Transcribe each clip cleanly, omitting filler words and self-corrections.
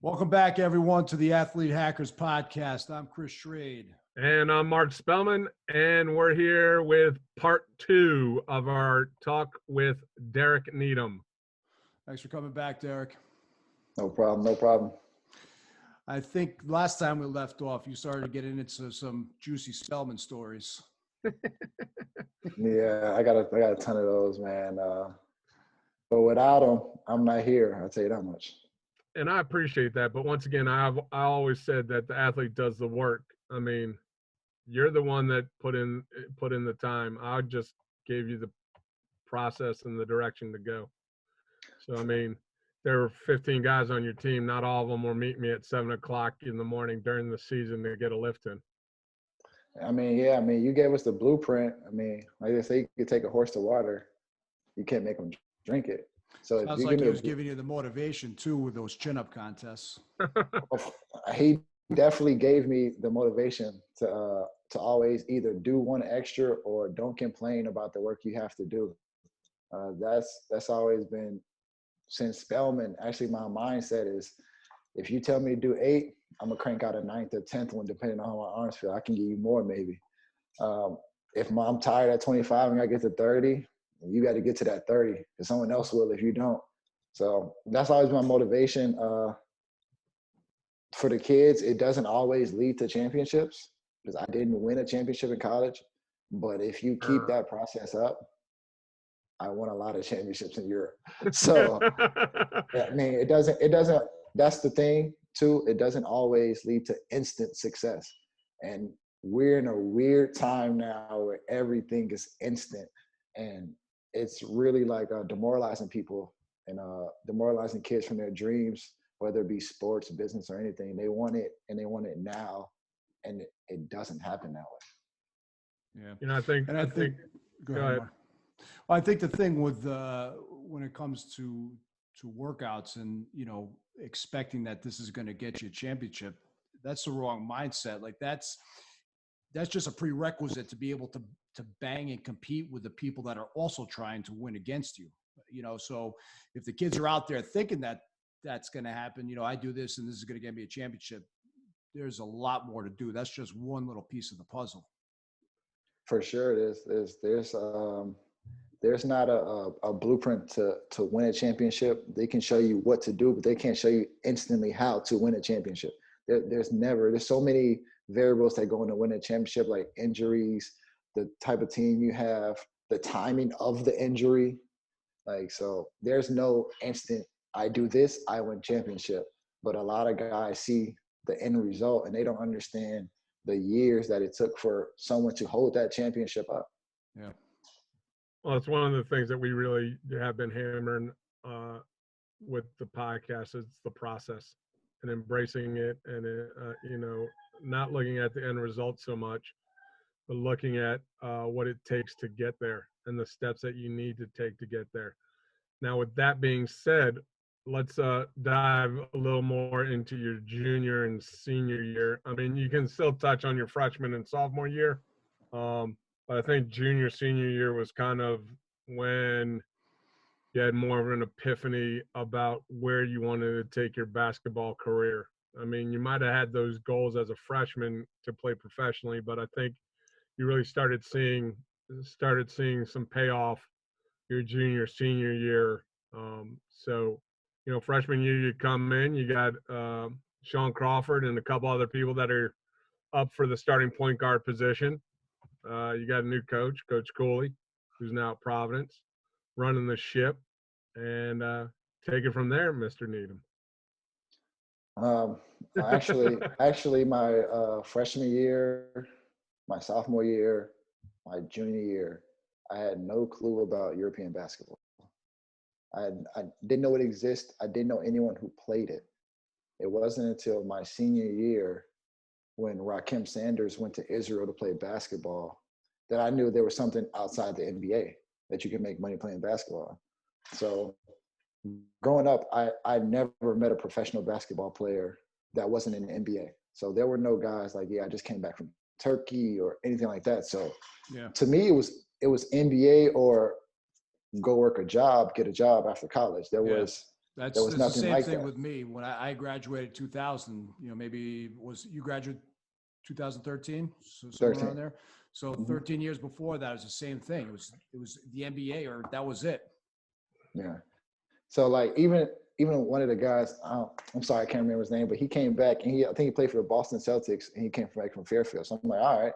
Welcome back, everyone, to the Athlete Hackers Podcast. I'm Chris Schrade. And I'm Mark Spellman, and we're here with part 2 of our talk with Derek Needham. Thanks for coming back, Derek. No problem, no problem. I think last time we left off, you started getting into some juicy Spellman stories. Yeah, I got a ton of those, man. But without them, I'm not here. I'll tell you that much. And I appreciate that, but once again, I always said that the athlete does the work. I mean, you're the one that put in the time. I just gave you the process and the direction to go. So, I mean, there were 15 guys on your team. Not all of them will meet me at 7 o'clock in the morning during the season to get a lift in. I mean, yeah, you gave us the blueprint. I mean, like they say, you could take a horse to water. You can't make them drink it. So sounds like he was giving you the motivation, too, with those chin-up contests. He definitely gave me the motivation to always either do one extra or don't complain about the work you have to do. That's always been since Spellman. Actually, my mindset is if you tell me to do 8, I'm gonna crank out a 9th or 10th one, depending on how my arms feel. I can give you more, maybe. If I'm tired at 25 and I get to 30, you got to get to that 30, because someone else will if you don't. So that's always my motivation. For the kids, it doesn't always lead to championships, because I didn't win a championship in college. But if you keep that process up, I won a lot of championships in Europe. So, I mean, it doesn't, that's the thing too. It doesn't always lead to instant success. And we're in a weird time now where everything is instant. And it's really like demoralizing people and demoralizing kids from their dreams, whether it be sports, business, or anything. They want it, and they want it now. And it doesn't happen that way. Yeah. You know, I think go ahead. Well, I think the thing with when it comes to workouts and, you know, expecting that this is going to get you a championship, that's the wrong mindset. Like that's just a prerequisite to be able to bang and compete with the people that are also trying to win against you. You know, so if the kids are out there thinking that that's going to happen, you know, I do this and this is going to get me a championship, there's a lot more to do. That's just one little piece of the puzzle. For sure, there's not a blueprint to win a championship. They can show you what to do, but they can't show you instantly how to win a championship. There's so many variables that go into winning a championship, like injuries, the type of team you have, the timing of the injury. Like, so there's no instant, I do this, I win championship. But a lot of guys see the end result and they don't understand the years that it took for someone to hold that championship up. Yeah. Well, it's one of the things that we really have been hammering with the podcast is the process and embracing it, and you know, not looking at the end result so much, but looking at what it takes to get there and the steps that you need to take to get there. Now, with that being said, let's dive a little more into your junior and senior year. I mean, you can still touch on your freshman and sophomore year, but I think junior, senior year was kind of when you had more of an epiphany about where you wanted to take your basketball career. I mean, you might have had those goals as a freshman to play professionally, but I think you really started seeing some payoff your junior, senior year. So, you know, freshman year you come in, you got Sean Crawford and a couple other people that are up for the starting point guard position. You got a new coach, Coach Cooley, who's now at Providence, running the ship, and take it from there, Mr. Needham. Actually, my freshman year, my sophomore year, my junior year, I had no clue about European basketball. I didn't know it existed. I didn't know anyone who played it. It wasn't until my senior year, when Rakim Sanders went to Israel to play basketball, that I knew there was something outside the NBA that you could make money playing basketball. So growing up, I never met a professional basketball player that wasn't in the NBA. So there were no guys like, yeah, I just came back from Turkey or anything like that. So to me, it was NBA or go work a job, get a job after college. There There That's was it's the nothing same like thing that. with me. When I graduated 2000, maybe you graduated 2013, so somewhere 13. around there. So Hmm. 13 years before that, it was the same thing. It was the NBA, or that was it. Yeah. So like even one of the guys, I'm sorry, I can't remember his name, but he came back and I think he played for the Boston Celtics and he came back from Fairfield. So I'm like, all right,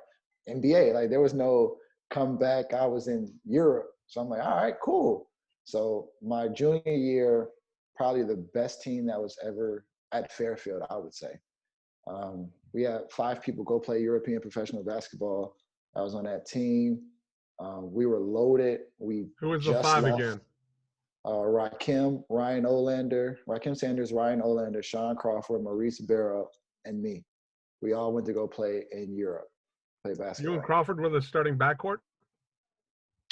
NBA. Like there was no come back. I was in Europe. So I'm like, all right, cool. So my junior year, probably the best team that was ever at Fairfield, I would say. We had 5 people go play European professional basketball. I was on that team. We were loaded. We Who was the just 5 lost. again? Rakim Sanders, Ryan Olander, Sean Crawford, Maurice Barrow, and me. We all went to go play in Europe, play basketball. You and Crawford were the starting backcourt?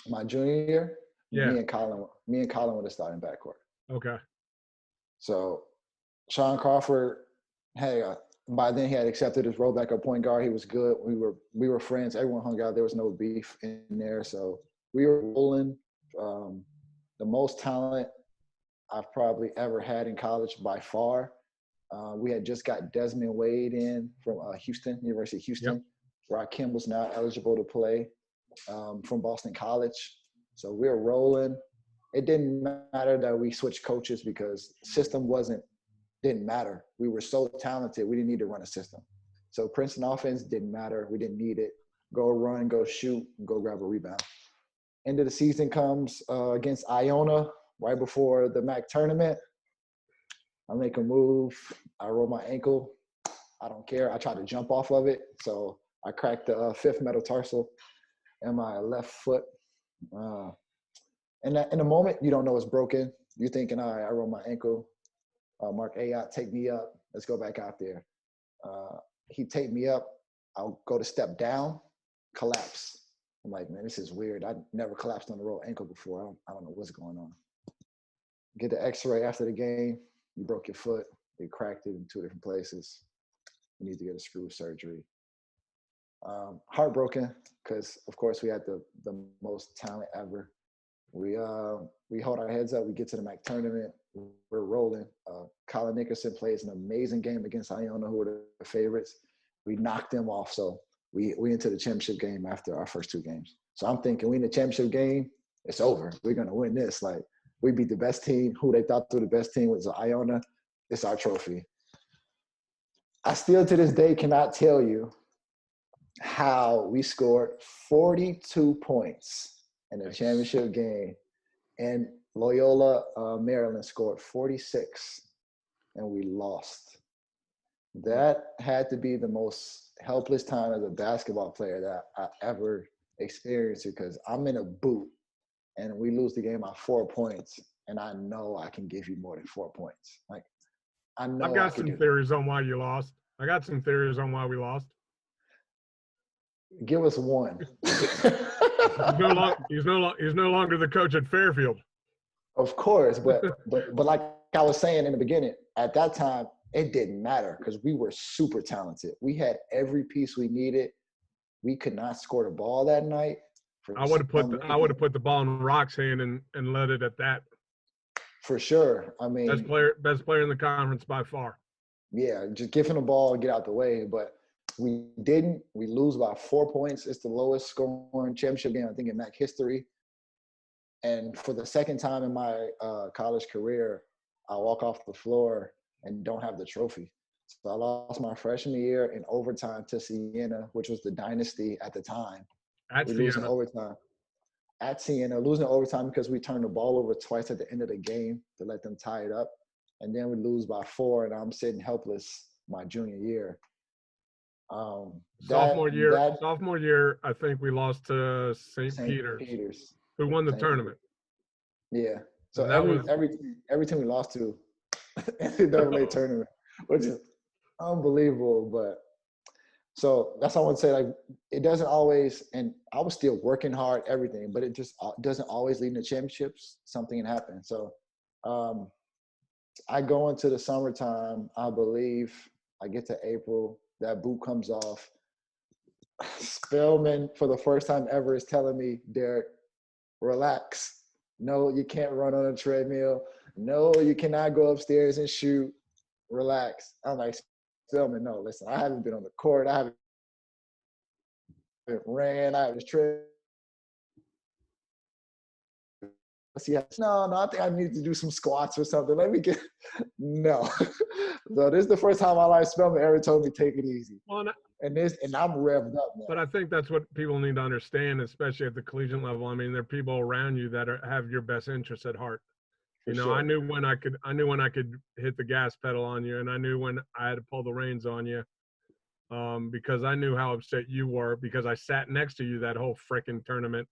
My junior year, Yeah. me and Colin were the starting backcourt. Okay. So Sean Crawford, hey, by then he had accepted his role back at point guard. He was good. We were friends. Everyone hung out. There was no beef in there. So we were rolling. The most talent I've probably ever had in college by far. We had just got Desmond Wade in from University of Houston. Yep. Rakim was now eligible to play from Boston College. So we were rolling. It didn't matter that we switched coaches because system didn't matter. We were so talented, we didn't need to run a system. So Princeton offense didn't matter. We didn't need it. Go run, go shoot, go grab a rebound. End of the season comes against Iona right before the MAC tournament. I make a move. I roll my ankle. I don't care. I try to jump off of it. So I cracked the 5th metatarsal in my left foot. And in the moment, you don't know it's broken. You're thinking, all right, I roll my ankle. Mark Ayotte, take me up. Let's go back out there. He take me up. I'll go to step down, collapse. I'm like, man, this is weird. I never collapsed on a rolled ankle before. I don't know what's going on. Get the x-ray after the game. You broke your foot. They cracked it in 2 different places. You need to get a screw surgery. Heartbroken because, of course, we had the most talent ever. We hold our heads up. We get to the MAC tournament. We're rolling. Colin Nickerson plays an amazing game against Iona, who were the favorites. We knocked them off. So we into the championship game after our first 2 games. So I'm thinking, we in the championship game, it's over. We're going to win this. Like, we beat the best team, who they thought were the best team was Iona. It's our trophy. I still to this day cannot tell you how we scored 42 points in the championship game. And Loyola, Maryland scored 46, and we lost. That had to be the most helpless time as a basketball player that I ever experienced, because I'm in a boot and we lose the game by 4 points, and I know I can give you more than 4 points. Like, I know I've got some theories on why you lost. I got some theories on why we lost. Give us one. He's no longer the coach at Fairfield. Of course, but like I was saying in the beginning, at that time it didn't matter because we were super talented. We had every piece we needed. We could not score the ball that night. I would have put the ball in Rock's hand and let it at that. For sure. I mean, best player in the conference by far. Yeah, just give him the ball and get out the way. But we didn't. We lose by 4 points. It's the lowest scoring championship game, I think, in MAC history. And for the second time in my college career, I walk off the floor and don't have the trophy. So I lost my freshman year in overtime to Siena, which was the dynasty at the time. We lose in overtime. At Siena, losing overtime because we turned the ball over twice at the end of the game to let them tie it up. And then we lose by 4, and I'm sitting helpless my junior year. Sophomore year, I think we lost to St. Peter's, who won the tournament. Yeah. So every team we lost to NCAA tournament, which is unbelievable. But so that's all I would say. Like, it doesn't always, and I was still working hard, everything, but it just doesn't always lead to championships. Something can happen. So I go into the summertime. I believe I get to April. That boot comes off. Spellman, for the first time ever, is telling me, Derek, relax. No, you can't run on a treadmill. no, you cannot go upstairs and shoot. Relax. I'm like, Spellman, no, listen, I haven't been on the court. I haven't ran. I haven't tripped. No, I think I need to do some squats or something. Let me get, no. So this is the first time my life Spellman ever told me take it easy. Well, And I'm revved up now. but I think that's what people need to understand, especially at the collegiate level. I mean, there are people around you that have your best interests at heart. You know, sure. I knew when I could hit the gas pedal on you, and I knew when I had to pull the reins on you, because I knew how upset you were because I sat next to you that whole frickin' tournament,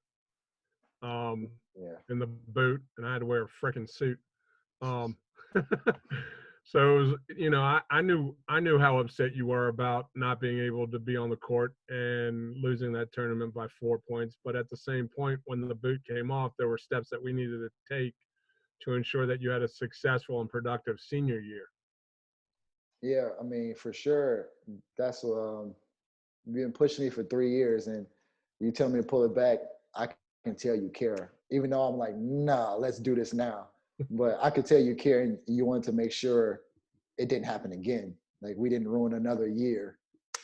in the boot, and I had to wear a frickin' suit. So it was, you know, I knew how upset you were about not being able to be on the court and losing that tournament by 4 points. But at the same point, when the boot came off, there were steps that we needed to take to ensure that you had a successful and productive senior year. Yeah, I mean, for sure. That's what you've been pushing me for 3 years, and you tell me to pull it back. I can tell you care, even though I'm like, nah, let's do this now. But I could tell you care, and you wanted to make sure it didn't happen again. Like we didn't ruin another year,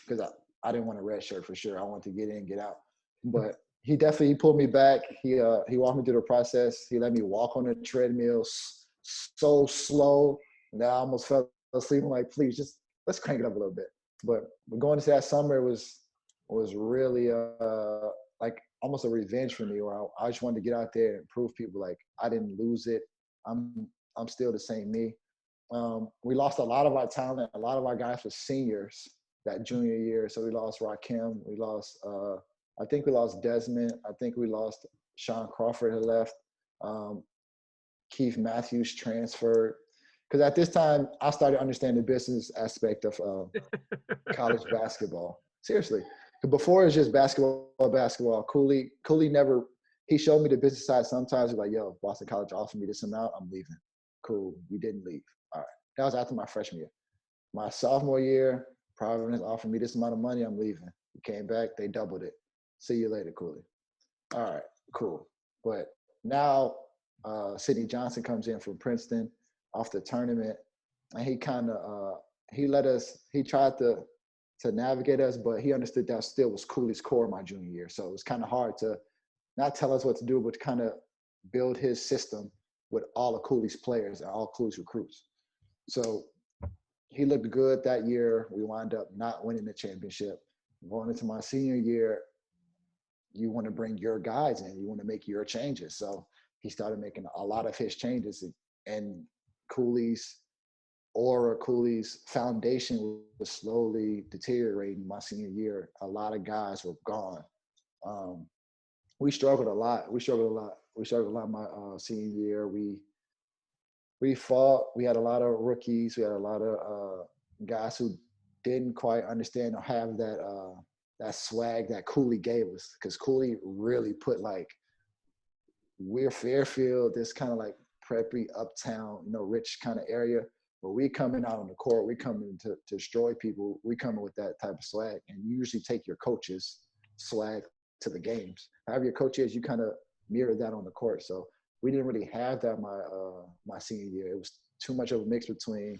because I didn't want a red shirt for sure. I wanted to get in, get out. But he pulled me back. He walked me through the process. He let me walk on the treadmill so slow that I almost fell asleep. I'm like, please, just let's crank it up a little bit. But going into that summer was really like almost a revenge for me, where I just wanted to get out there and prove people like I didn't lose it. I'm still the same me. We lost a lot of our talent. A lot of our guys were seniors that junior year. So we lost Rakim. We lost, I think we lost Desmond. I think we lost Sean Crawford had left. Keith Matthews transferred. Because at this time, I started understanding the business aspect of college basketball. Seriously. Before it was just basketball. Cooley never, he showed me the business side sometimes. He's like, yo, Boston College offered me this amount, I'm leaving. Cool, we didn't leave. All right. That was after my freshman year. My sophomore year, Providence offered me this amount of money, I'm leaving. We came back, they doubled it. See you later, Cooley. All right, cool. But now Sidney Johnson comes in from Princeton off the tournament, and he kind of he tried to navigate us, but he understood that still was Cooley's core my junior year. So it was kind of hard to not tell us what to do, but to kind of build his system with all of Cooley's players and all Cooley's recruits. So he looked good that year. We wound up not winning the championship. Going into my senior year, you want to bring your guys in. You want to make your changes. So he started making a lot of his changes, and Cooley's aura, Cooley's foundation was slowly deteriorating my senior year. A lot of guys were gone. We struggled a lot. We struggled a lot my senior year. We fought. We had a lot of rookies. We had a lot of guys who didn't quite understand or have that swag that Cooley gave us. Because Cooley really put like, we're Fairfield, this kind of like preppy uptown, rich kind of area. But we coming out on the court, we coming to destroy people. We coming with that type of swag, and you usually take your coach's swag to the games. However your coach is, you kind of mirror that on the court. So we didn't really have that my senior year. It was too much of a mix between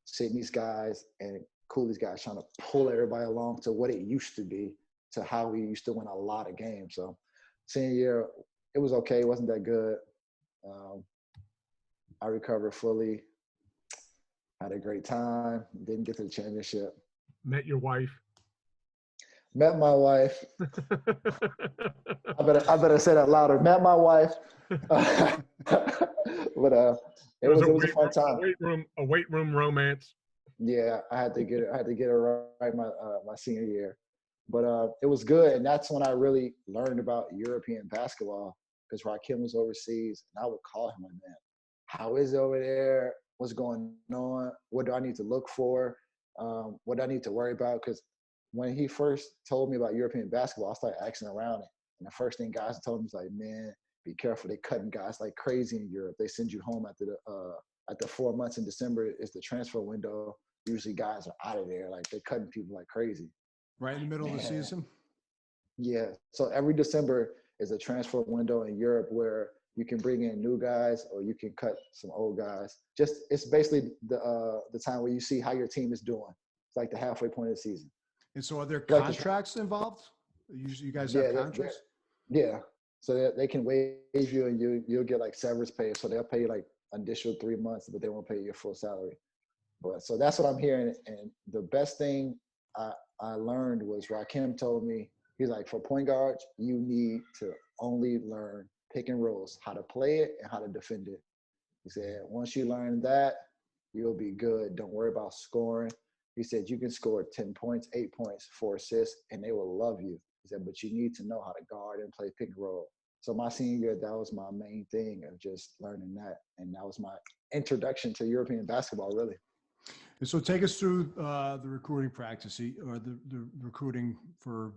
Sydney's guys and Cooley's guys trying to pull everybody along to what it used to be, to how we used to win a lot of games. So senior year, it was okay. It wasn't that good. I recovered fully. Had a great time. Didn't get to the championship. Met your wife. Met my wife. I better say that louder. Met my wife. But it was a fun time. A weight room romance. Yeah, I had to get her right my senior year. But it was good, and that's when I really learned about European basketball, because Rakim was overseas, and I would call him like, man, how is it over there? What's going on? What do I need to look for? What do I need to worry about? Because when he first told me about European basketball, I started asking around it. And the first thing guys told me was like, man, be careful. They're cutting guys like crazy in Europe. They send you home after the 4 months in December is the transfer window. Usually guys are out of there. Like, they're cutting people like crazy. Right in the middle of the season? Yeah. So every December is a transfer window in Europe where You can bring in new guys or you can cut some old guys. It's basically the time where you see how your team is doing. It's like the halfway point of the season. And so are there Like contracts involved? You guys Yeah, have contracts? yeah. So they can waive you and you'll get like severance pay. So they'll pay you like an additional 3 months, but they won't pay you your full salary. But so that's what I'm hearing. And the best thing I learned was Rakim told me, he's like, for point guards, you need to only learn pick and rolls, how to play it and how to defend it. He said, once you learn that, you'll be good. Don't worry about scoring. He said, you can score 10 points, 8 points, 4 assists, and they will love you. He said, but you need to know how to guard and play pick and roll. So my senior year, that was my main thing of just learning that. And that was my introduction to European basketball, really. And so take us through the recruiting practice or the recruiting for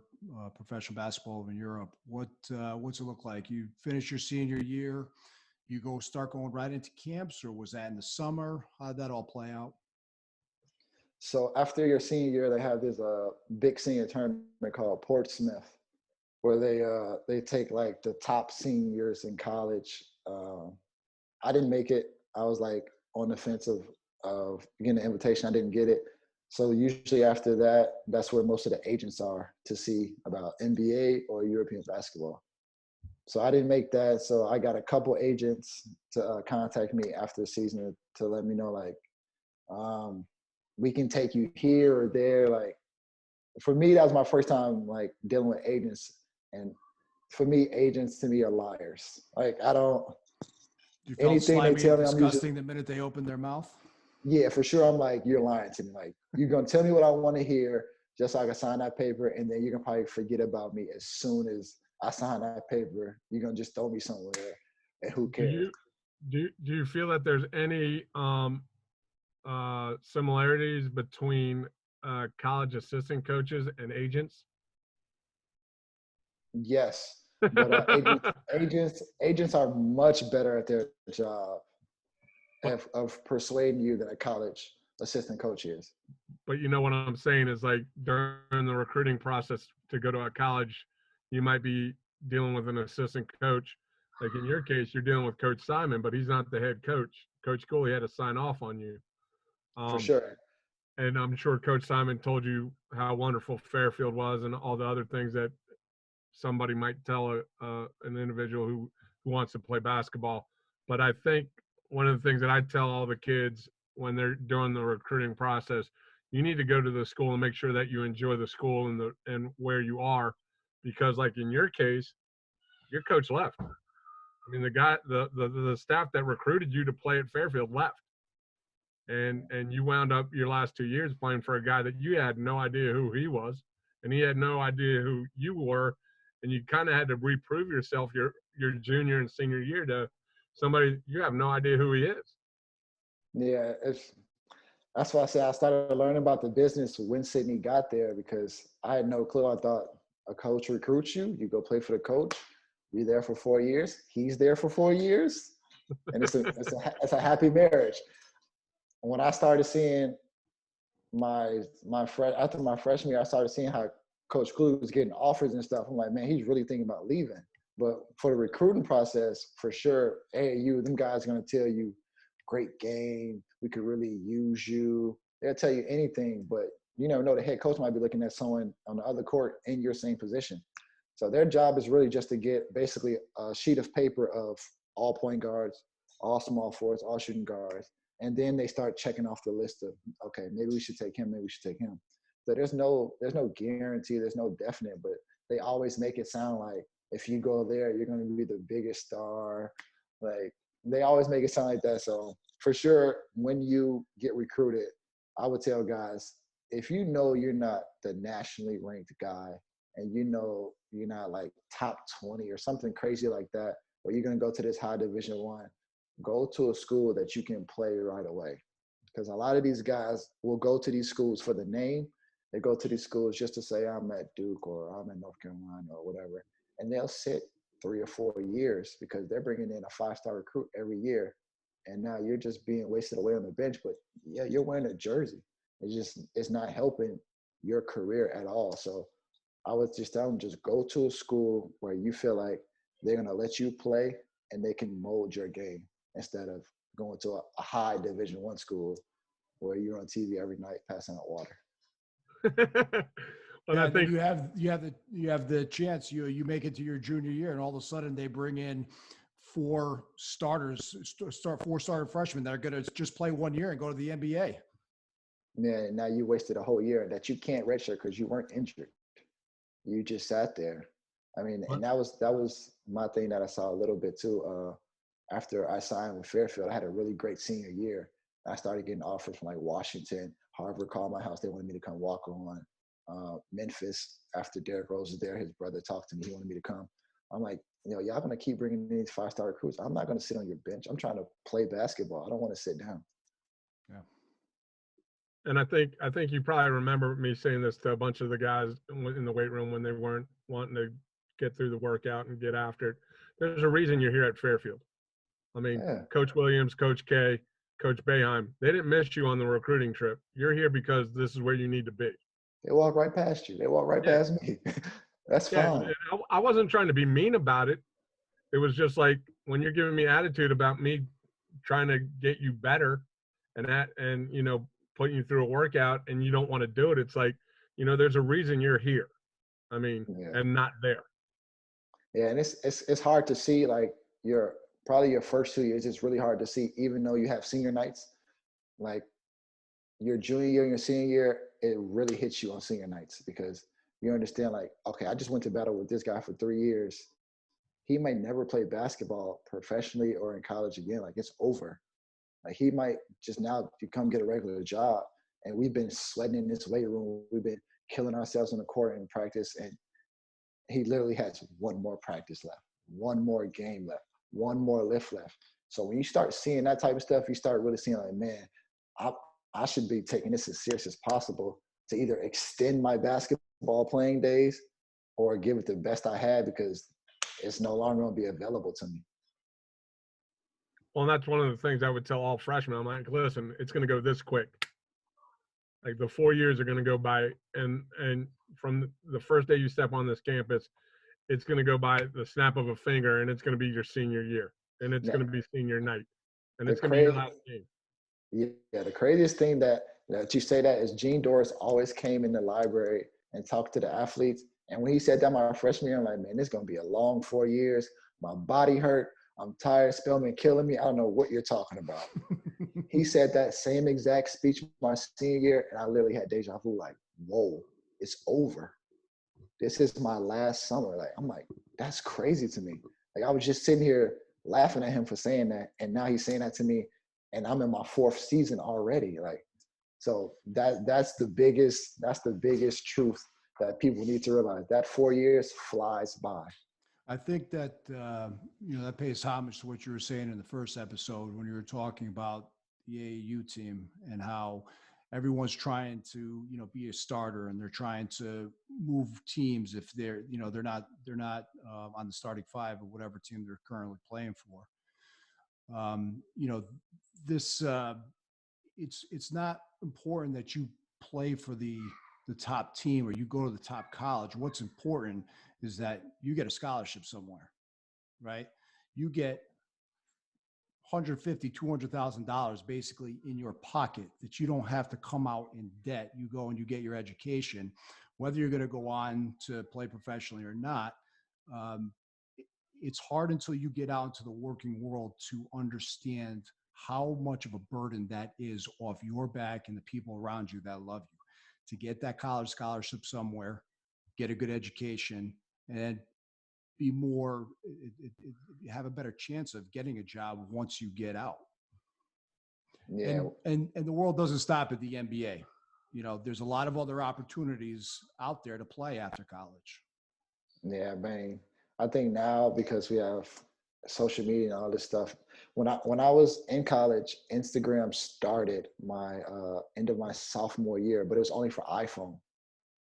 professional basketball in Europe. What's it look like? You finish your senior year, you start going right into camps, or was that in the summer? How did that all play out? So after your senior year, they have this big senior tournament called Portsmouth, where they take like the top seniors in college. I didn't make it. I was like on the fence of getting the invitation. I didn't get it. So usually after that, that's where most of the agents are to see about NBA or European basketball. So I didn't make that. So I got a couple agents to contact me after the season to let me know, like, we can take you here or there. Like, for me, that was my first time like dealing with agents. And for me, agents to me are liars. Like, I don't, You felt anything they slimy tell and me, I'm disgusting usually, the minute they opened their mouth? yeah, for sure. I'm like, you're lying to me. Like, you're going to tell me what I want to hear just so I can sign that paper. And then you're going to probably forget about me as soon as I sign that paper. You're going to just throw me somewhere and who cares? Do you feel that there's any similarities between college assistant coaches and agents? Yes. But agents are much better at their job of persuading you than a college assistant coach is. But you know what I'm saying is, like, during the recruiting process to go to a college, you might be dealing with an assistant coach. Like in your case, you're dealing with Coach Simon, but he's not the head coach. Coach Cooley had to sign off on you. For sure. And I'm sure Coach Simon told you how wonderful Fairfield was and all the other things that somebody might tell an individual who wants to play basketball. But I think one of the things that I tell all the kids when they're doing the recruiting process, you need to go to the school and make sure that you enjoy the school and where you are, because like in your case, your coach left. I mean, the staff that recruited you to play at Fairfield left, and you wound up your last 2 years playing for a guy that you had no idea who he was, and he had no idea who you were, and you kind of had to reprove yourself your junior and senior year to somebody you have no idea who he is. Yeah, that's why I said I started learning about the business when Sydney got there, because I had no clue. I thought a coach recruits you, you go play for the coach, you're there for 4 years, he's there for 4 years, and it's a happy marriage. When I started seeing after my freshman year, I started seeing how Coach Cooley was getting offers and stuff. I'm like, man, he's really thinking about leaving. But for the recruiting process, for sure, AAU, them guys are going to tell you, great game, we could really use you. They'll tell you anything, but you never know, the head coach might be looking at someone on the other court in your same position. So their job is really just to get basically a sheet of paper of all point guards, all small forwards, all shooting guards. And then they start checking off the list of, okay, maybe we should take him, maybe we should take him. So there's no guarantee, there's no definite, but they always make it sound like if you go there, you're going to be the biggest star. Like, they always make it sound like that. So for sure, when you get recruited, I would tell guys, if you know you're not the nationally ranked guy and you know you're not like top 20 or something crazy like that, or you're going to go to this high Division I, go to a school that you can play right away. Because a lot of these guys will go to these schools for the name. They go to these schools just to say, I'm at Duke or I'm in North Carolina or whatever. And they'll sit 3 or 4 years because they're bringing in a 5-star recruit every year. And now you're just being wasted away on the bench. But yeah, you're wearing a jersey. It's not helping your career at all. So I would just tell them, just go to a school where you feel like they're going to let you play and they can mold your game instead of going to a high Division I school where you're on TV every night passing out water. Well, Yeah, I think you have the chance you make it to your junior year, and all of a sudden they bring in four starter freshmen that are going to just play 1 year and go to the NBA. Yeah, now you wasted a whole year that you can't redshirt because you weren't injured. You just sat there. I mean, and that was my thing that I saw a little bit too. After I signed with Fairfield, I had a really great senior year. I started getting offers from like Washington, Harvard called my house. They wanted me to come walk on. Memphis, after Derrick Rose was there, his brother talked to me. He wanted me to come. I'm like, y'all gonna keep bringing these 5-star recruits. I'm not gonna sit on your bench. I'm trying to play basketball. I don't want to sit down. Yeah. And I think you probably remember me saying this to a bunch of the guys in the weight room when they weren't wanting to get through the workout and get after it. There's a reason you're here at Fairfield. I mean, yeah. Coach Williams, Coach K, Coach Boeheim, they didn't miss you on the recruiting trip. You're here because this is where you need to be. They walk right past you. They walk right past me. That's fine. I wasn't trying to be mean about it. It was just like when you're giving me attitude about me trying to get you better and putting you through a workout and you don't want to do it. It's like, there's a reason you're here. I mean, and not there. Yeah, and it's hard to see, like, probably your first 2 years, it's really hard to see, even though you have senior nights. Like, your junior year and your senior year, it really hits you on senior nights because you understand, like, okay, I just went to battle with this guy for 3 years. He might never play basketball professionally or in college again. Like, it's over. Like, he might just now come get a regular job. And we've been sweating in this weight room. We've been killing ourselves on the court in practice. And he literally has one more practice left, one more game left, one more lift left. So when you start seeing that type of stuff, you start really seeing, like, man, I should be taking this as serious as possible to either extend my basketball playing days or give it the best I had because it's no longer going to be available to me. Well, and that's one of the things I would tell all freshmen. I'm like, listen, it's going to go this quick. Like, the 4 years are going to go by, and from the first day you step on this campus, it's going to go by the snap of a finger, and it's going to be your senior year, and it's going to be senior night, and it's going to be your last game. Yeah, the craziest thing that you say that is Gene Doris always came in the library and talked to the athletes. And when he said that my freshman year, I'm like, man, this is going to be a long 4 years. My body hurt. I'm tired. Spellman killing me. I don't know what you're talking about. He said that same exact speech my senior year, and I literally had deja vu, like, whoa, it's over. This is my last summer. Like, I'm like, that's crazy to me. Like, I was just sitting here laughing at him for saying that, and now he's saying that to me, and I'm in my 4th season already. Like, so that's the biggest truth that people need to realize. That 4 years flies by. I think that, that pays homage to what you were saying in the first episode when you were talking about the AAU team and how everyone's trying to, be a starter, and they're trying to move teams if they're not on the starting 5 of whatever team they're currently playing for. It's not important that you play for the top team or you go to the top college. What's important is that you get a scholarship somewhere, right? You get $150,000, $200,000 basically in your pocket that you don't have to come out in debt. You go and you get your education, whether you're going to go on to play professionally or not. It's hard until you get out into the working world to understand how much of a burden that is off your back and the people around you that love you. To get that college scholarship somewhere, get a good education, and be more, have a better chance of getting a job once you get out. Yeah. And the world doesn't stop at the NBA. There's a lot of other opportunities out there to play after college. Yeah, man. I think now because we have social media and all this stuff, when I was in college, Instagram started my end of my sophomore year, but it was only for iPhone.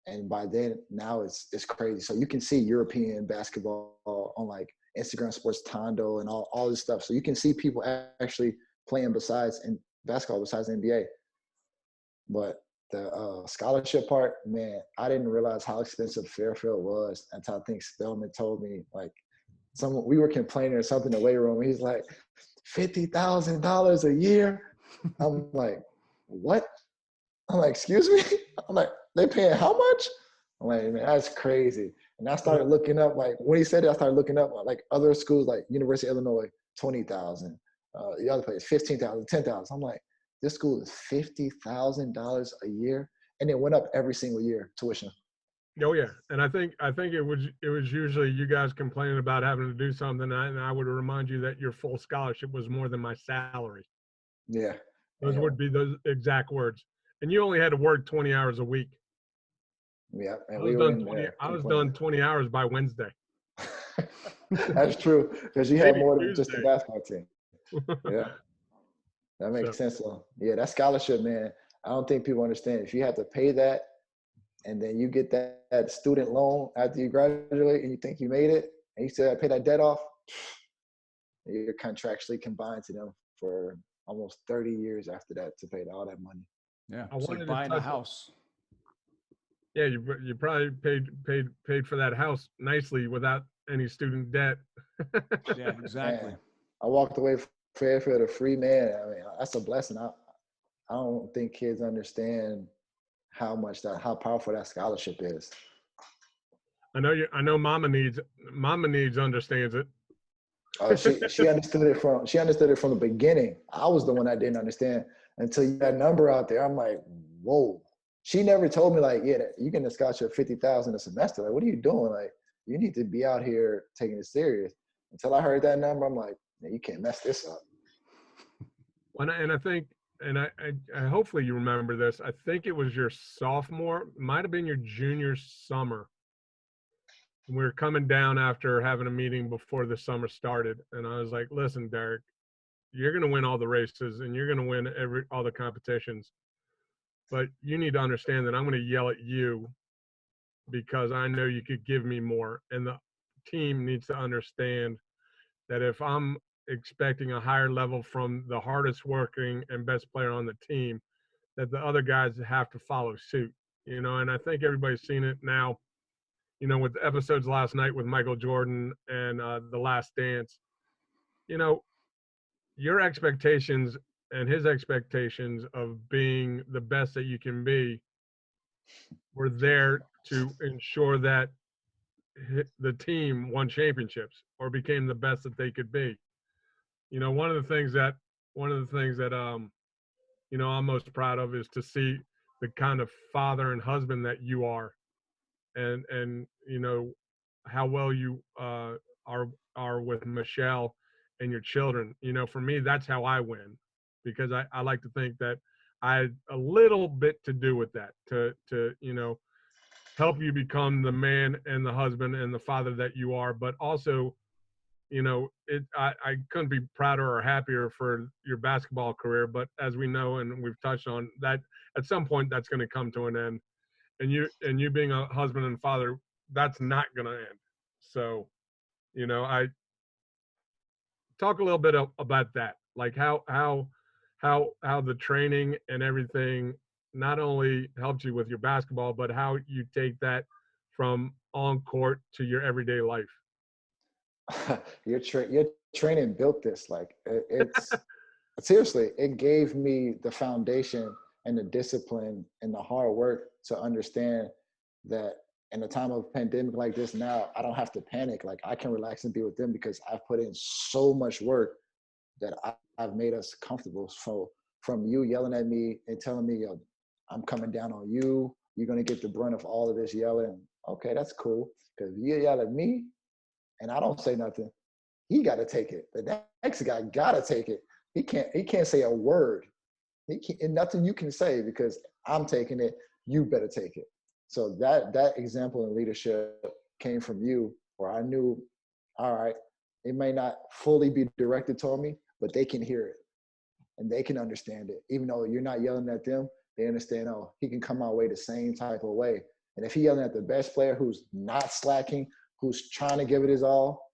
And by then, now it's crazy. So you can see European basketball on like Instagram Sports Tondo and all this stuff. So you can see people actually playing basketball besides the NBA. But the scholarship part, man, I didn't realize how expensive Fairfield was until I think Spellman told me, like, we were complaining or something in the weight room. He's like, $50,000 a year. I'm like, what? I'm like, excuse me? I'm like, they paying how much? I'm like, man, that's crazy. And I started looking up, like, when he said it, I started looking up, like, other schools, like University of Illinois, 20,000. The other place, 15,000, 10,000. I'm like, this school is $50,000 a year, and it went up every single year, tuition. Oh yeah, and I think it was usually you guys complaining about having to do something, and I would remind you that your full scholarship was more than my salary. Yeah. Those would be those exact words. And you only had to work 20 hours a week. Yeah, and I was done 20 hours by Wednesday. That's true, because you had more than just the basketball team. Yeah, that makes sense. So, yeah, that scholarship, man, I don't think people understand. If you have to pay that, and then you get that student loan after you graduate, and you think you made it, and you still have to pay that debt off, you're contractually combined to them for almost 30 years after that to pay all that money. Yeah, it's like buying a house. Yeah, you probably paid for that house nicely without any student debt. Yeah, exactly. Man, I walked away from Fairfield a free man. I mean, that's a blessing. I don't think kids understand how powerful that scholarship is. I know Mama Needs understands it. She understood it from the beginning. I was the one that didn't understand until you had a number out there. I'm like, whoa. She never told me, like, yeah, you get a scholarship $50,000 a semester. Like, what are you doing? Like, you need to be out here taking it serious. Until I heard that number, I'm like, man, you can't mess this up. And I think, and I hopefully you remember this. I think it was your sophomore, might have been your junior summer. We were coming down after having a meeting before the summer started, and I was like, listen, Derek, you're going to win all the races and you're going to win all the competitions. But you need to understand that I'm going to yell at you because I know you could give me more. And the team needs to understand that if I'm expecting a higher level from the hardest working and best player on the team, that the other guys have to follow suit, and I think everybody's seen it now, with the episodes last night with Michael Jordan and The Last Dance. Your expectations and his expectations of being the best that you can be were there to ensure that the team won championships or became the best that they could be. One of the things that I'm most proud of is to see the kind of father and husband that you are, and how well you are with Michelle and your children. For me, that's how I win, because I like to think that I had a little bit to do with that, to help you become the man and the husband and the father that you are. But also, I couldn't be prouder or happier for your basketball career. But as we know, and we've touched on that, at some point that's going to come to an end. And you being a husband and father, that's not going to end. So, I talk a little bit about that, like how the training and everything not only helped you with your basketball, but how you take that from on court to your everyday life. Your training built this. Like, it's seriously, it gave me the foundation and the discipline and the hard work to understand that in a time of pandemic like this now, I don't have to panic. Like, I can relax and be with them because I've put in so much work that I've made us comfortable. So from you yelling at me and telling me, yo, I'm coming down on you, you're going to get the brunt of all of this yelling. Okay, that's cool. Because you yell at me and I don't say nothing, he got to take it. The next guy got to take it. He can't say a word. And nothing you can say because I'm taking it. You better take it. So that example in leadership came from you, where I knew, all right, it may not fully be directed toward me, but they can hear it and they can understand it. Even though you're not yelling at them, they understand, oh, he can come my way the same type of way. And if he's yelling at the best player who's not slacking, who's trying to give it his all,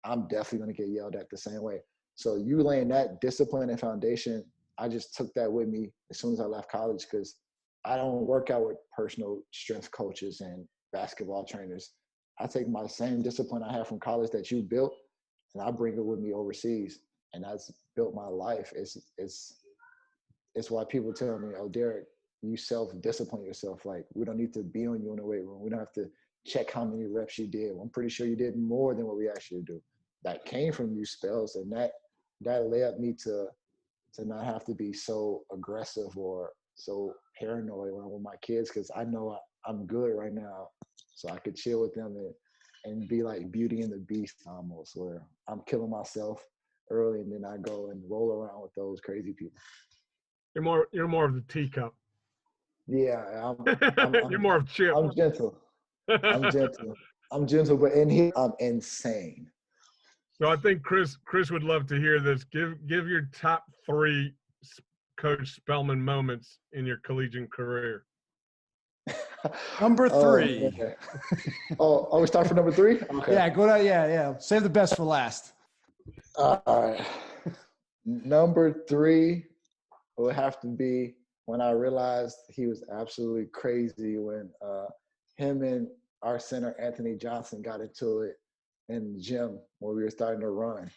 I'm definitely going to get yelled at the same way. So you laying that discipline and foundation, I just took that with me as soon as I left college, because I don't work out with personal strength coaches and basketball trainers. I take my same discipline I have from college that you built, and I bring it with me overseas, and that's built my life. It's why people tell me, "Oh, Derek, you self-discipline yourself. Like, we don't need to be on you in the weight room. We don't have to check how many reps you did. I'm pretty sure you did more than what we asked you to do." That came from you, Spells, and that led me to not have to be so aggressive or so paranoid when I'm with my kids, because I know I'm good right now, so I could chill with them and be like Beauty and the Beast almost, where I'm killing myself early and then I go and roll around with those crazy people. You're more of the teacup. Yeah, You're more of Chip. I'm gentle. I'm gentle, but in here I'm insane. So I think Chris would love to hear this. Give your top 3 Coach Spellman moments in your collegiate career. Number 3. Oh, we start for number 3? Okay. Yeah, go down. Yeah. Save the best for last. All right. Number 3 would have to be when I realized he was absolutely crazy when him and our center, Anthony Johnson, got into it in the gym when we were starting to run.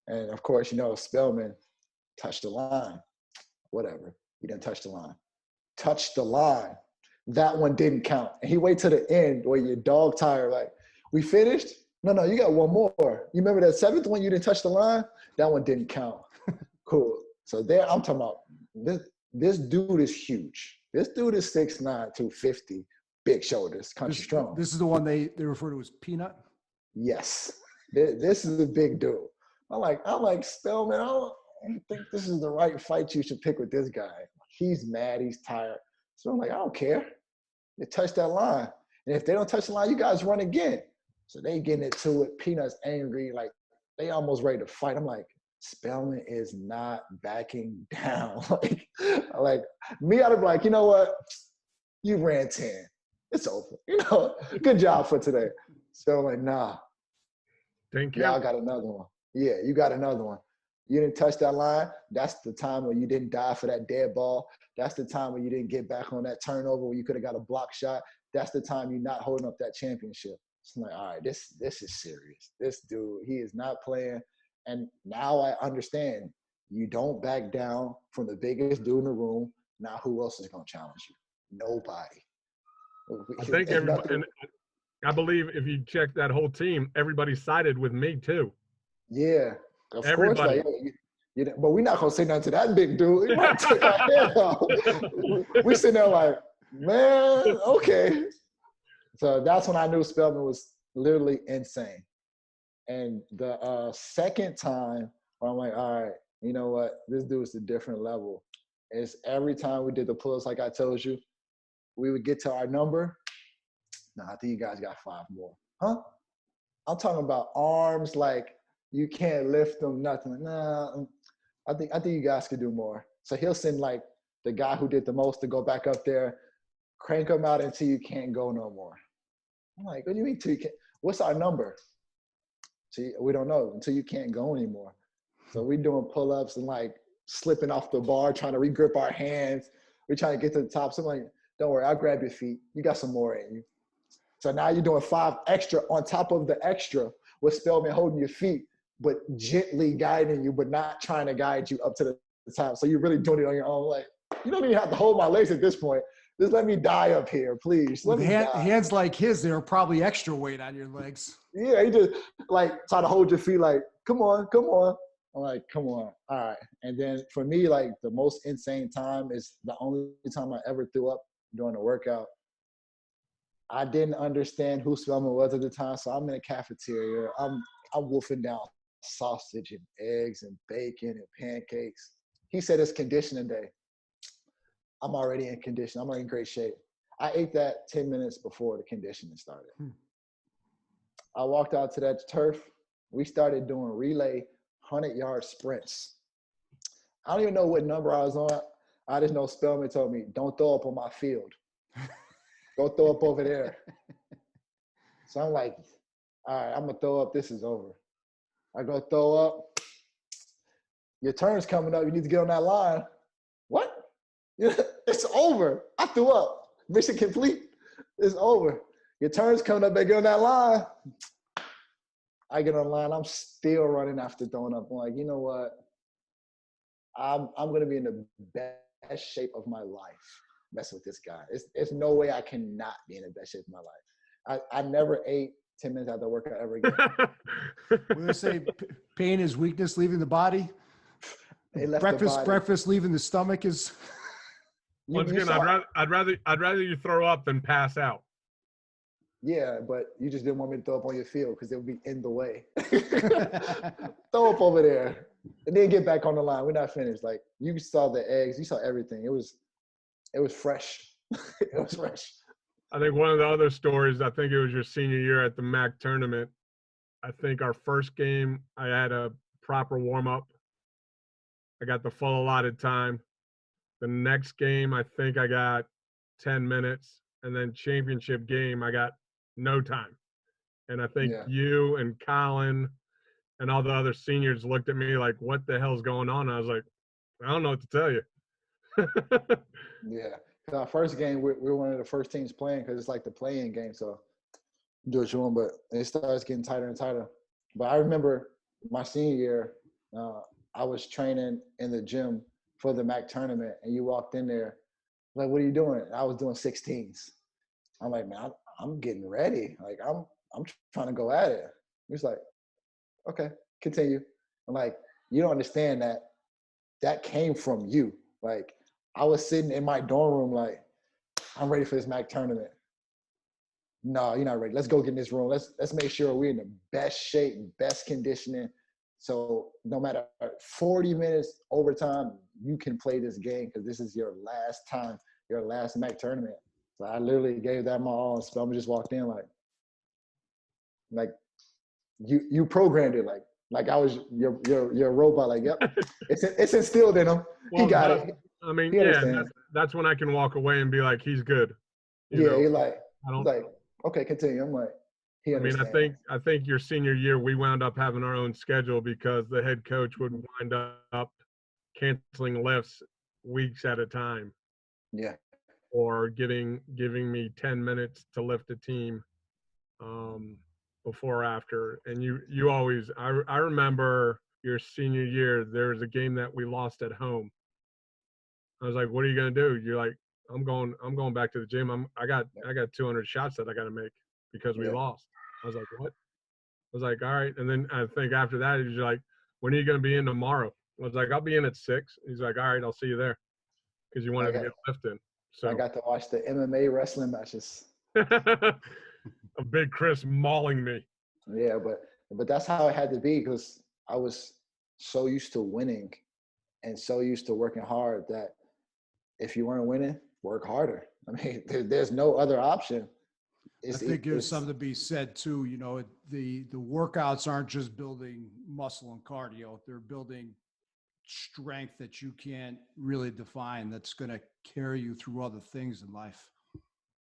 And of course, Spellman touched the line. Whatever. He didn't touch the line. Touched the line. That one didn't count. And he waited to the end where you're dog tired, like, we finished? No, you got one more. You remember that 7th one you didn't touch the line? That one didn't count. Cool. So there, I'm talking about this dude is huge. This dude is 6'9", 250, big shoulders, country strong. This is the one they refer to as Peanut? Yes. This is a big dude. I'm like, Spellman, I don't think this is the right fight you should pick with this guy. He's mad. He's tired. So I'm like, I don't care. They touch that line. And if they don't touch the line, you guys run again. So they getting into it. Peanut's angry. Like, they almost ready to fight. I'm like, Spellman is not backing down. like me, I'd be like, you know what? You ran 10. It's over. Good job for today. So I'm like, nah. Thank you. Y'all got another one. Yeah, you got another one. You didn't touch that line. That's the time when you didn't die for that dead ball. That's the time when you didn't get back on that turnover where you could have got a block shot. That's the time you're not holding up that championship. So I'm like, all right, this is serious. This dude, he is not playing. And now I understand. You don't back down from the biggest dude in the room. Now who else is going to challenge you? Nobody. I think everybody, I believe if you check that whole team, everybody sided with me too. Yeah, of everybody. Course. Like, but we're not going to say nothing to that big dude. He might take our head off. We sitting there like, man, okay. So that's when I knew Spellman was literally insane. And the second time, I'm like, all right, you know what? This dude's a different level. It's every time we did the pull-ups, like I told you, we would get to our number. No, I think you guys got 5 more. Huh? I'm talking about arms like you can't lift them, nothing. Nah, I think you guys could do more. So he'll send like the guy who did the most to go back up there, crank them out until you can't go no more. I'm like, what do you mean till you can't? What's our number? See, we don't know until you can't go anymore. So we doing pull-ups and like slipping off the bar, trying to regrip our hands. We're trying to get to the top. So I'm like, don't worry, I'll grab your feet. You got some more in you. So now you're doing 5 extra on top of the extra with Spellman holding your feet, but gently guiding you, but not trying to guide you up to the top. So you're really doing it on your own. Like, you don't even have to hold my legs at this point. Just let me die up here, please. With hands like his, they're probably extra weight on your legs. Yeah, he just like try to hold your feet like, come on, come on. I'm like, come on. All right. And then for me, like the most insane time is the only time I ever threw up during a workout. I didn't understand who Spellman was at the time. So I'm in a cafeteria. I'm wolfing down sausage and eggs and bacon and pancakes. He said it's conditioning day. I'm already in condition. I'm already in great shape. I ate that 10 minutes before the conditioning started. I walked out to that turf. We started doing relay 100-yard sprints. I don't even know what number I was on. I just know Spellman told me, don't throw up on my field. Go throw up over there. So I'm like, all right, I'm going to throw up. This is over. I go throw up. Your turn's coming up. You need to get on that line. What? It's over. I threw up. Mission complete. It's over. Your turn's coming up. They get on that line. I get online, I'm still running after throwing up. I'm like, you know what? I'm going to be in the best shape of my life messing with this guy. It's no way I cannot be in the best shape of my life. I never ate 10 minutes after workout ever again. When they say pain is weakness leaving the body, It left the body. breakfast leaving the stomach is. Once again, I'd rather you throw up than pass out. Yeah, but you just didn't want me to throw up on your field because it would be in the way. Throw up over there. And then get back on the line. We're not finished. Like, you saw the eggs. You saw everything. It was fresh. It was fresh. I think one of the other stories, I think it was your senior year at the MAC tournament. I think our first game, I had a proper warm-up. I got the full allotted time. The next game, I think I got 10 minutes. And then championship game, I got no time. And I think you and Colin and all the other seniors looked at me like, what the hell's going on? And I was like, I don't know what to tell you. Yeah. Our first game, we're one of the first teams playing because it's like the play-in game. So do what you want, but it starts getting tighter and tighter. But I remember my senior year, I was training in the gym for the MAC tournament, and you walked in there, like, what are you doing? I was doing 16s. I'm like, man, I'm getting ready. Like, I'm trying to go at it. He's like, okay, continue. I'm like, you don't understand that came from you. Like, I was sitting in my dorm room like, I'm ready for this MAC tournament. No, you're not ready. Let's go get in this room. Let's make sure we're in the best shape, best conditioning. So no matter 40 minutes overtime, you can play this game because this is your last time, your last MAC tournament. So I literally gave that my all. And Spellman just walked in like you programmed it like I was your robot. Like, yep, it's instilled in him. Well, he got it. I mean, yeah, that's when I can walk away and be like, he's good. You know? You're like, okay, continue. I'm like, he understands. I mean, I think your senior year, we wound up having our own schedule because the head coach would wind up canceling lifts weeks at a time. Yeah. Or giving me 10 minutes to lift a team before or after. And you always, I remember your senior year, there was a game that we lost at home. I was like, what are you going to do? You're like, I'm going back to the gym. I got 200 shots that I got to make because we lost. I was like, what? I was like, all right. And then I think after that, he's like, when are you going to be in tomorrow? I was like, I'll be in at 6. He's like, all right, I'll see you there. Because you wanted to get a lift in. So I got to watch the MMA wrestling matches. A big Chris mauling me. Yeah, but that's how it had to be because I was so used to winning and so used to working hard that if you weren't winning, work harder. I mean, there's no other option. I think there's something to be said too. You know, the workouts aren't just building muscle and cardio; they're building strength that you can't really define. That's going to carry you through other things in life.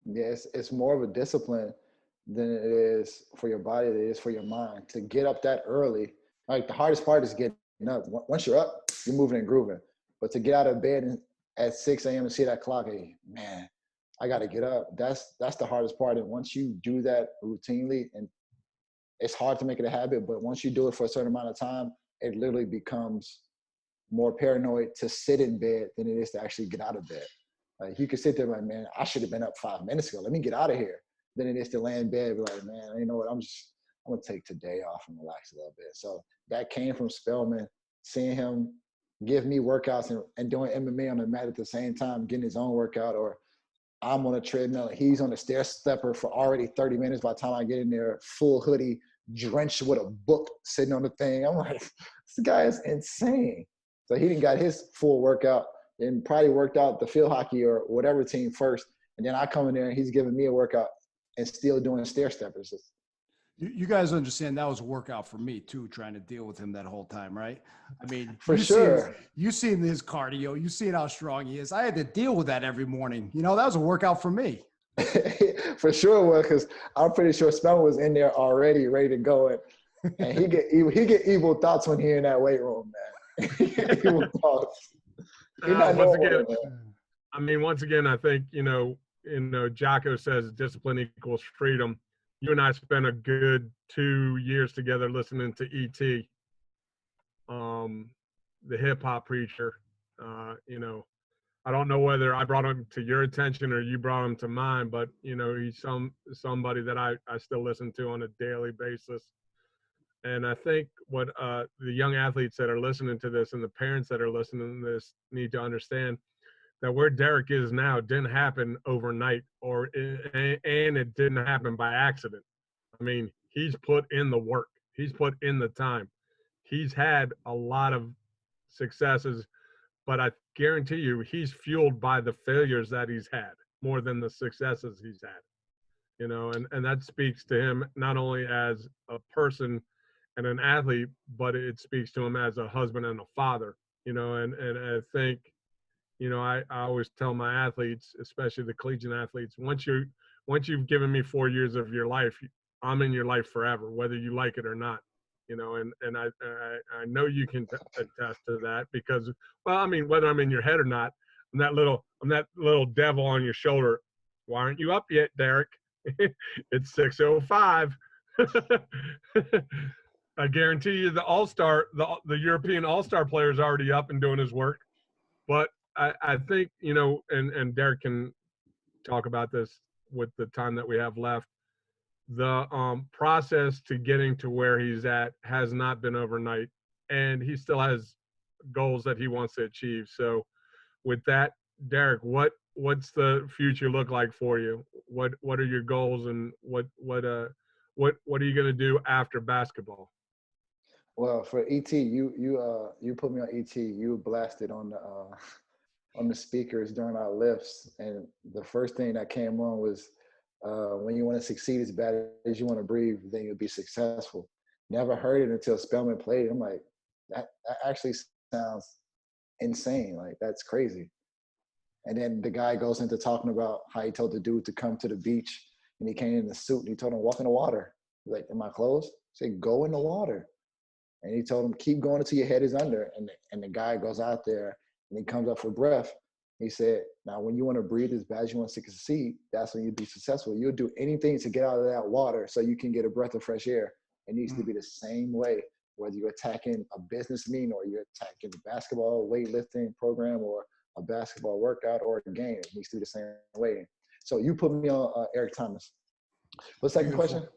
Yes, it's more of a discipline than it is for your body. Than it is for your mind to get up that early. Like the hardest part is getting up. Once you're up, you're moving and grooving. But to get out of bed at 6 a.m. and see that clock, hey, man, I got to get up. That's the hardest part. And once you do that routinely, and it's hard to make it a habit, but once you do it for a certain amount of time, it literally becomes more paranoid to sit in bed than it is to actually get out of bed. Like you can sit there like, man, I should have been up 5 minutes ago. Let me get out of here. Then it is to lay in bed and be like, man, you know what? I'm going to take today off and relax a little bit. So that came from Spellman, seeing him give me workouts and doing MMA on the mat at the same time, getting his own workout, or I'm on a treadmill and he's on a stair stepper for already 30 minutes by the time I get in there, full hoodie, drenched with a book sitting on the thing. I'm like, this guy is insane. So he didn't got his full workout and probably worked out the field hockey or whatever team first. And then I come in there and he's giving me a workout and still doing stair steppers. You guys understand that was a workout for me too, trying to deal with him that whole time, right? I mean, for sure. You seen his cardio, you seen how strong he is. I had to deal with that every morning. You know, that was a workout for me. For sure it was, because I'm pretty sure Spellman was in there already, ready to go. And he get evil thoughts when he in that weight room, man. Evil thoughts. Once again, I think, Jocko says discipline equals freedom. you and I spent a good 2 years together listening to E.T., the hip hop preacher. You know, I don't know whether I brought him to your attention or you brought him to mine, but you know, he's somebody that I still listen to on a daily basis. And I think what the young athletes that are listening to this and the parents that are listening to this need to understand that where Derek is now didn't happen overnight, and it didn't happen by accident. I mean, he's put in the work. He's put in the time. He's had a lot of successes, but I guarantee you he's fueled by the failures that he's had more than the successes he's had. You know, and that speaks to him not only as a person and an athlete, but it speaks to him as a husband and a father. You know, and I think, you know, I always tell my athletes, especially the collegiate athletes, once you've given me 4 years of your life, I'm in your life forever, whether you like it or not. You know, and I know you can attest to that because, well, I mean, whether I'm in your head or not, I'm that little devil on your shoulder. Why aren't you up yet, Derek? It's 6:05. I guarantee you the European All-Star player is already up and doing his work. But I think, you know, and Derek can talk about this with the time that we have left. The process to getting to where he's at has not been overnight, and he still has goals that he wants to achieve. So with that, Derek, what's the future look like for you? What are your goals, and what are you going to do after basketball? Well, for ET, you put me on ET. You blasted on the speakers during our lifts, and the first thing that came on was when you want to succeed as bad as you want to breathe, then you'll be successful. Never heard it until Spellman played it. I'm like, that actually sounds insane. Like, that's crazy. And then the guy goes into talking about how he told the dude to come to the beach, and he came in the suit, and he told him, walk in the water. He's like, am I closed? He said, go in the water. And he told him, keep going until your head is under. And the guy goes out there, and he comes up for breath. He said, now, when you want to breathe as bad as you want to succeed, that's when you'll be successful. You'll do anything to get out of that water so you can get a breath of fresh air. It needs to be the same way, whether you're attacking a business meeting or you're attacking a basketball weightlifting program or a basketball workout or a game. It needs to be the same way. So you put me on Eric Thomas. What's the second question?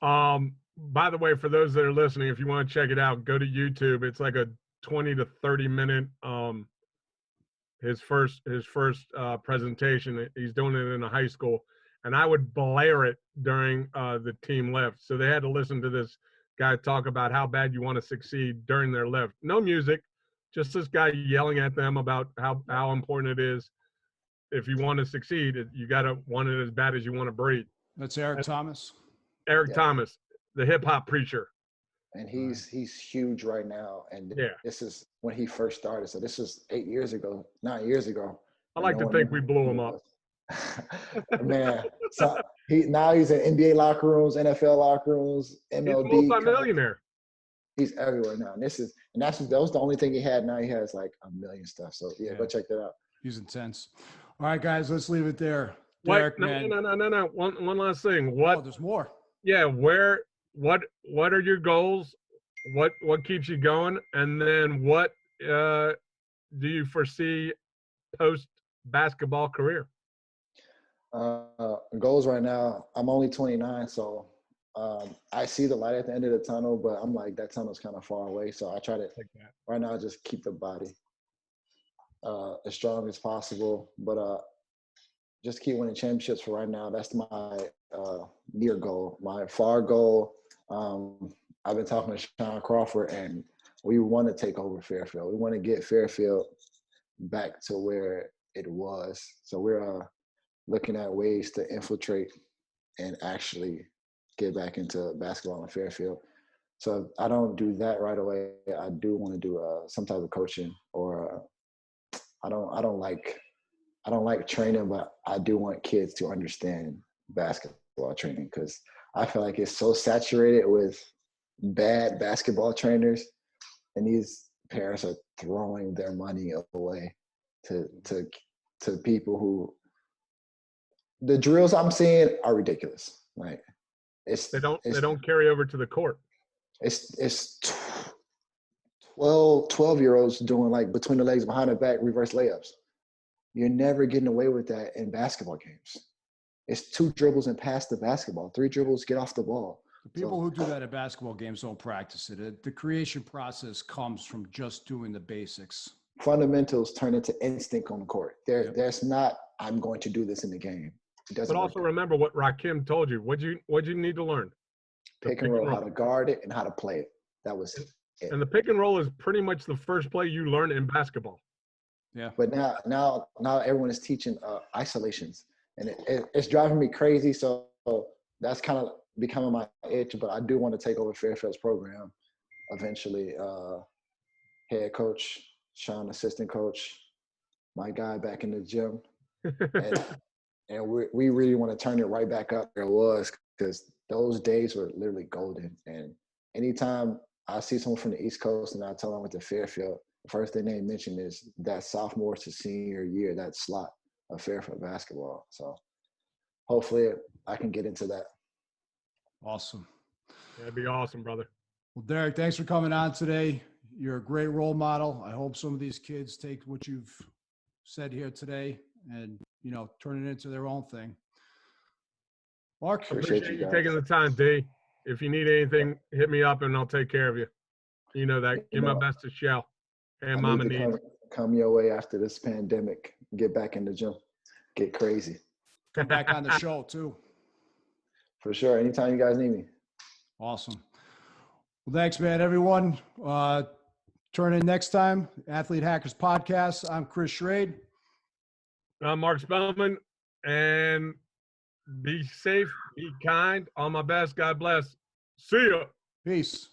By the way, for those that are listening, if you want to check it out, go to YouTube. It's like a 20 to 30 minute his first presentation. He's doing it in a high school, and I would blare it during the team lift. So they had to listen to this guy talk about how bad you want to succeed during their lift. No music, just this guy yelling at them about how important it is. If you want to succeed, you got to want it as bad as you want to breathe. That's Eric Thomas. Eric Thomas, the hip hop preacher. And he's huge right now. And this is when he first started. So this is 9 years ago. I like to think we blew him up. Man, so he's in NBA locker rooms, NFL locker rooms, MLB. He's a multi-millionaire. He's everywhere now. And that was the only thing he had. Now he has like a million stuff. So go check that out. He's intense. All right, guys, let's leave it there. Derek, no. One last thing. What? Oh, there's more. Yeah, what are your goals? What keeps you going? And then what do you foresee post basketball career? Goals right now, I'm only 29, so I see the light at the end of the tunnel, but I'm like, that tunnel's kind of far away. So I try to right now just keep the body as strong as possible, but just keep winning championships for right now. That's my near goal. My far goal, I've been talking to Sean Crawford, and we want to take over Fairfield. We want to get Fairfield back to where it was. So we're looking at ways to infiltrate and actually get back into basketball in Fairfield. So if I don't do that right away, I do want to do some type of coaching, or I don't like training, but I do want kids to understand basketball training, because I feel like it's so saturated with bad basketball trainers, and these parents are throwing their money away to people who, the drills I'm seeing are ridiculous. Like They don't carry over to the court. It's 12-year-olds doing like between the legs, behind the back, reverse layups. You're never getting away with that in basketball games. It's 2 dribbles and pass the basketball, 3 dribbles, get off the ball. The people who do that at basketball games don't practice it. The creation process comes from just doing the basics. Fundamentals turn into instinct on the court. Yep. There's not, I'm going to do this in the game. It doesn't. But also remember what Rakim told you. What'd you need to learn? Pick and roll, how to guard it and how to play it. That was it. And the pick and roll is pretty much the first play you learn in basketball. Yeah. But now everyone is teaching isolations, and it's driving me crazy. So that's kind of becoming my itch. But I do want to take over Fairfield's program eventually. Head coach, Sean, assistant coach, my guy back in the gym, and we really want to turn it right back up where it was, because those days were literally golden. And anytime I see someone from the East Coast and I tell them I went to Fairfield, the first thing they mention is that sophomore to senior year, that slot of Fairfield basketball. So hopefully I can get into that. Awesome. That'd be awesome, brother. Well, Derek, thanks for coming on today. You're a great role model. I hope some of these kids take what you've said here today and, turn it into their own thing. Mark, appreciate you taking the time, D. If you need anything, hit me up and I'll take care of you. You know that. Give my best to Shell and Mama needs. Come your way after this pandemic. Get back in the gym. Get crazy. Come back on the show too. For sure. Anytime you guys need me. Awesome. Well, thanks, man. Everyone, turn in next time. Athlete Hackers Podcast. I'm Chris Schrade. I'm Mark Spellman. And be safe, be kind. All my best. God bless. See ya. Peace.